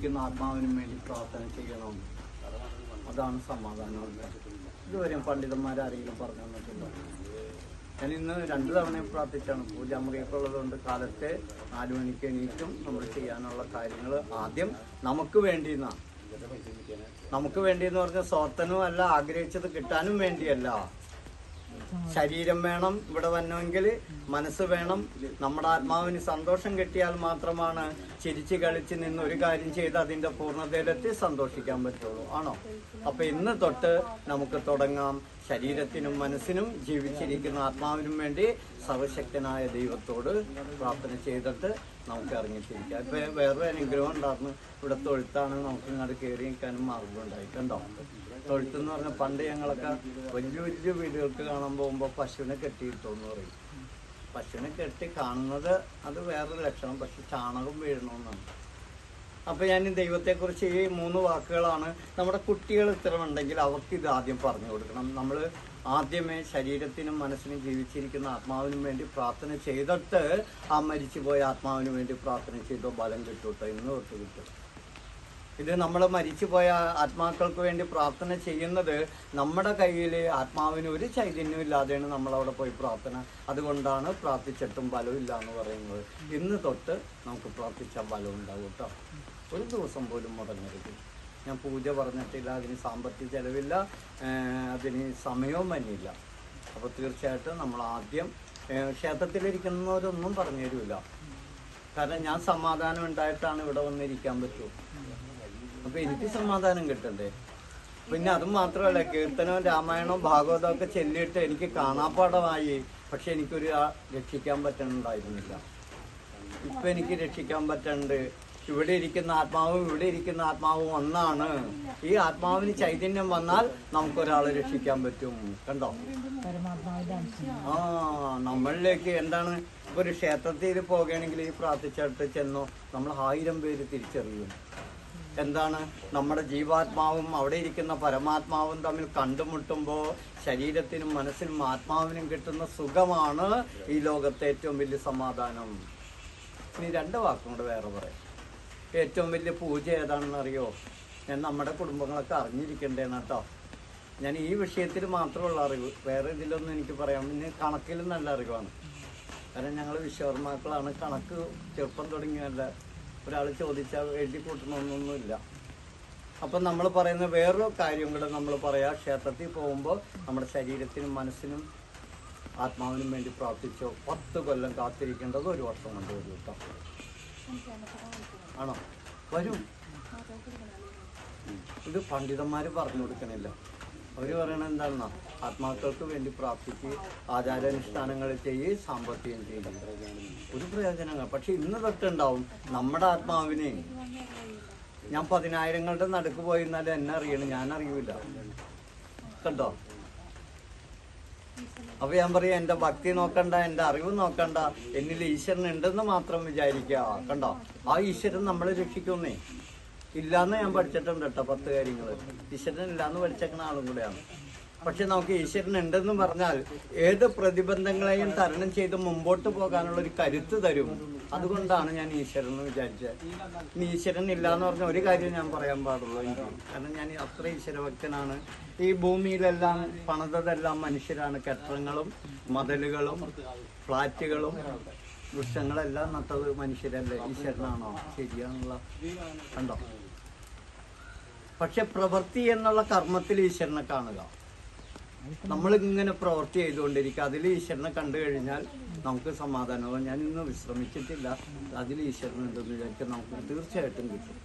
ജീവിച്ചിരിക്കുന്ന ആത്മാവിനും വേണ്ടി പ്രാർത്ഥന ചെയ്യണം. അതാണ് സമാധാനം. ഇതുവരെ പണ്ഡിതന്മാരാരെങ്കിലും പറഞ്ഞു തന്നിട്ടുണ്ടോ? ഞാൻ ഇന്ന് 2 തവണ പ്രാർത്ഥിച്ചാണ്. പൂജാമുറിയൊക്കെ ഉള്ളതുകൊണ്ട് കാലത്തെ 4 മണിക്ക് എണീറ്റും നമ്മൾ ചെയ്യാനുള്ള കാര്യങ്ങൾ ആദ്യം നമുക്ക് വേണ്ടിയെന്നാണ്. നമുക്ക് വേണ്ടിയെന്ന് പറഞ്ഞാൽ സ്വാർത്ഥനും അല്ല, ആഗ്രഹിച്ചത് കിട്ടാനും വേണ്ടിയല്ല. ശരീരം വേണം ഇവിടെ വരണമെങ്കിൽ, മനസ്സ് വേണം. നമ്മുടെ ആത്മാവിന് സന്തോഷം കിട്ടിയാൽ മാത്രമാണ് ചിരിച്ച് കളിച്ച് നിന്ന് ഒരു കാര്യം ചെയ്ത് അതിന്റെ പൂർണ്ണതയിലെത്തി സന്തോഷിക്കാൻ പറ്റുള്ളൂ. ആണോ? അപ്പൊ ഇന്ന് തൊട്ട് നമുക്ക് തുടങ്ങാം. ശരീരത്തിനും മനസ്സിനും ജീവിച്ചിരിക്കുന്ന ആത്മാവിനും വേണ്ടി സർവശക്തനായ ദൈവത്തോട് പ്രാർത്ഥന ചെയ്തിട്ട് നമുക്ക് ഇറങ്ങിത്തിരിക്കാം. ഇപ്പൊ വേറൊരു അനുഗ്രഹം ഉണ്ടായിരുന്നു. ഇവിടെ തൊഴുത്താണ്, നമുക്ക് ഇങ്ങോട്ട് കയറി നിൽക്കാനും മാർഗം ഉണ്ടായിട്ടുണ്ടോ? തൊഴുത്തെന്ന് പറഞ്ഞാൽ പണ്ട് ഞങ്ങളൊക്കെ വലിയ വലിയ വീടുകൾക്ക് കാണാൻ പോകുമ്പോൾ പശുവിനെ കെട്ടിയിട്ടോന്ന് പറയും. പശുവിനെ കെട്ടി കാണുന്നത് അത് വേറൊരു ലക്ഷണം, പക്ഷെ ചാണകം വീഴണമെന്നാണ്. അപ്പൊ ഞാൻ ദൈവത്തെക്കുറിച്ച് ഈ 3 വാക്കുകളാണ്. നമ്മുടെ കുട്ടികൾ ഇത്തരമുണ്ടെങ്കിൽ അവർക്ക് ഇത് ആദ്യം പറഞ്ഞു കൊടുക്കണം. നമ്മൾ ആദ്യമേ ശരീരത്തിനും മനസ്സിനും ജീവിച്ചിരിക്കുന്ന ആത്മാവിനും വേണ്ടി പ്രാർത്ഥന ചെയ്തിട്ട് ആ മരിച്ചുപോയ ആത്മാവിന് വേണ്ടി പ്രാർത്ഥന ചെയ്തോ ബലം കിട്ടൂട്ടോ. ഇന്ന് തൊട്ട് കിട്ടും. ഇത് നമ്മൾ മരിച്ചുപോയ ആത്മാക്കൾക്ക് വേണ്ടി പ്രാർത്ഥന ചെയ്യുന്നത് നമ്മുടെ കയ്യിൽ ആത്മാവിന് ഒരു ചൈതന്യം ഇല്ലാതെയാണ് നമ്മളവിടെ പോയി പ്രാർത്ഥന. അതുകൊണ്ടാണ് പ്രാർത്ഥിച്ചിട്ടും ബലമില്ല എന്ന് പറയുന്നത്. ഇന്ന് തൊട്ട് നമുക്ക് പ്രാർത്ഥിച്ചാൽ ബലം ഉണ്ടാകും കേട്ടോ. ഒരു ദിവസം പോലും മുടങ്ങരുത്. ഞാൻ പൂജ പറഞ്ഞിട്ടില്ല, അതിന് സാമ്പത്തിക ചെലവില്ല, അതിന് സമയവും തന്നെയില്ല. അപ്പോൾ തീർച്ചയായിട്ടും നമ്മൾ ആദ്യം ക്ഷേത്രത്തിലിരിക്കുന്നവരൊന്നും പറഞ്ഞു തരില്ല. കാരണം ഞാൻ സമാധാനം ഉണ്ടായിട്ടാണ് ഇവിടെ വന്നിരിക്കാൻ പറ്റൂ. അപ്പൊ എനിക്ക് സമാധാനം കിട്ടണ്ടേ? പിന്നെ അതും മാത്രമല്ല, കീർത്തനവും രാമായണവും ഭാഗവതവും ഒക്കെ ചൊല്ലിയിട്ട് എനിക്ക് കാണാപ്പാടമായി. പക്ഷെ എനിക്കൊരു രക്ഷിക്കാൻ പറ്റുന്നുണ്ടായിരുന്നില്ല. ഇപ്പൊ എനിക്ക് രക്ഷിക്കാൻ പറ്റുന്നുണ്ട്. ഇവിടെ ഇരിക്കുന്ന ആത്മാവും ഒന്നാണ്. ഈ ആത്മാവിന് ചൈതന്യം വന്നാൽ നമുക്കൊരാളെ രക്ഷിക്കാൻ പറ്റും. കണ്ടോ? നമ്മളിലേക്ക് എന്താണ്, ഇപ്പൊ ഒരു ക്ഷേത്രത്തിൽ പോകുകയാണെങ്കിൽ ഈ പ്രാർത്ഥിച്ചിട്ട് ചെന്നോ നമ്മൾ 1000 പേര് തിരിച്ചറിയും. എന്താണ്, നമ്മുടെ ജീവാത്മാവും അവിടെ ഇരിക്കുന്ന പരമാത്മാവും തമ്മിൽ കണ്ടുമുട്ടുമ്പോൾ ശരീരത്തിനും മനസ്സിനും ആത്മാവിനും കിട്ടുന്ന സുഖമാണ് ഈ ലോകത്തെ ഏറ്റവും വലിയ സമാധാനം. ഇനി 2 വാക്കും കൂടെ വേറെ പറയാം. ഏറ്റവും വലിയ പൂജ ഏതാണെന്ന് അറിയോ? ഞാൻ നമ്മുടെ കുടുംബങ്ങളൊക്കെ അറിഞ്ഞിരിക്കണ്ടേന്ന് കേട്ടോ. ഞാൻ ഈ വിഷയത്തിൽ മാത്രമുള്ള അറിവ്, വേറെ ഇതിലൊന്നും എനിക്ക് പറയാം. പിന്നെ കണക്കിലും നല്ല അറിവാണ്. കാരണം ഞങ്ങൾ വിശ്വകർമാക്കളാണ്. കണക്ക് ചെറുപ്പം തുടങ്ങിയല്ല. ഒരാൾ ചോദിച്ചാൽ എഴുതി കൂട്ടണമെന്നൊന്നുമില്ല. അപ്പം നമ്മൾ പറയുന്ന വേറൊരു കാര്യം കൂടെ നമ്മൾ പറയാം. ക്ഷേത്രത്തിൽ പോകുമ്പോൾ നമ്മുടെ ശരീരത്തിനും മനസ്സിനും ആത്മാവിനും വേണ്ടി പ്രാർത്ഥിച്ചോ 10 കൊല്ലം കാത്തിരിക്കേണ്ടത് 1 വർഷം കൊണ്ട് വരും കേട്ടോ. ആണോ? വരും. ഇത് പണ്ഡിതന്മാർ പറഞ്ഞു കൊടുക്കണില്ല. അവർ പറയണത് എന്താണെന്നാ, ആത്മാക്കൾക്ക് വേണ്ടി പ്രാർത്ഥിക്കുക, ആചാരാനുഷ്ഠാനങ്ങൾ ചെയ്യുക, സാമ്പത്തികം ചെയ്യുക. ഒരു പ്രയോജനങ്ങൾ. പക്ഷെ ഇന്ന് തൊട്ടുണ്ടാവും നമ്മുടെ ആത്മാവിനെ. ഞാൻ 10,000ങ്ങളുടെ നടുക്ക് പോയിരുന്നാലും എന്നെ അറിയണം, ഞാൻ അറിയൂല. കണ്ടോ? അപ്പൊ ഞാൻ പറയാം, എന്റെ ഭക്തി നോക്കണ്ട, എന്റെ അറിവ് നോക്കണ്ട, എന്നിൽ ഈശ്വരൻ ഉണ്ടെന്ന് മാത്രം വിചാരിക്കുക. കണ്ടോ? ആ ഈശ്വരൻ നമ്മളെ രക്ഷിക്കുന്നേ. ഇല്ലാന്ന് ഞാൻ പഠിച്ചിട്ടുണ്ട് കേട്ടോ 10 കാര്യങ്ങള്. ഈശ്വരൻ ഇല്ലാന്ന് പഠിച്ചേക്കുന്ന ആളും കൂടെയാണ്. പക്ഷെ നമുക്ക് ഈശ്വരൻ ഉണ്ടെന്ന് പറഞ്ഞാൽ ഏത് പ്രതിബന്ധങ്ങളെയും തരണം ചെയ്ത് മുമ്പോട്ട് പോകാനുള്ള ഒരു കരുത്ത് തരും. അതുകൊണ്ടാണ് ഞാൻ ഈശ്വരൻ എന്ന് വിചാരിച്ചത്. ഇനി ഈശ്വരൻ ഇല്ല എന്ന് പറഞ്ഞ ഒരു കാര്യം ഞാൻ പറയാൻ പാടുള്ളൂ എനിക്ക്. കാരണം ഞാൻ അത്ര ഈശ്വരഭക്തനാണ്. ഈ ഭൂമിയിലെല്ലാം പണിതതെല്ലാം മനുഷ്യരാണ്. കെട്ടിടങ്ങളും മതിലുകളും ഫ്ലാറ്റുകളും വൃക്ഷങ്ങളെല്ലാം നട്ടത് മനുഷ്യരല്ലേ? ഈശ്വരനാണോ? ശരിയാണുള്ള കണ്ടോ? പക്ഷെ പ്രവൃത്തി എന്നുള്ള കർമ്മത്തിൽ ഈശ്വരനെ കാണുക. നമ്മളിങ്ങനെ പ്രവൃത്തി ചെയ്തുകൊണ്ടിരിക്കുക. അതിൽ ഈശ്വരനെ കണ്ടു കഴിഞ്ഞാൽ നമുക്ക് സമാധാനവും. ഞാൻ ഇന്ന് വിശ്രമിച്ചിട്ടില്ല. അതിൽ ഈശ്വരനുണ്ടെന്ന് വിചാരിക്കാൻ നമുക്ക് തീർച്ചയായിട്ടും കിട്ടും.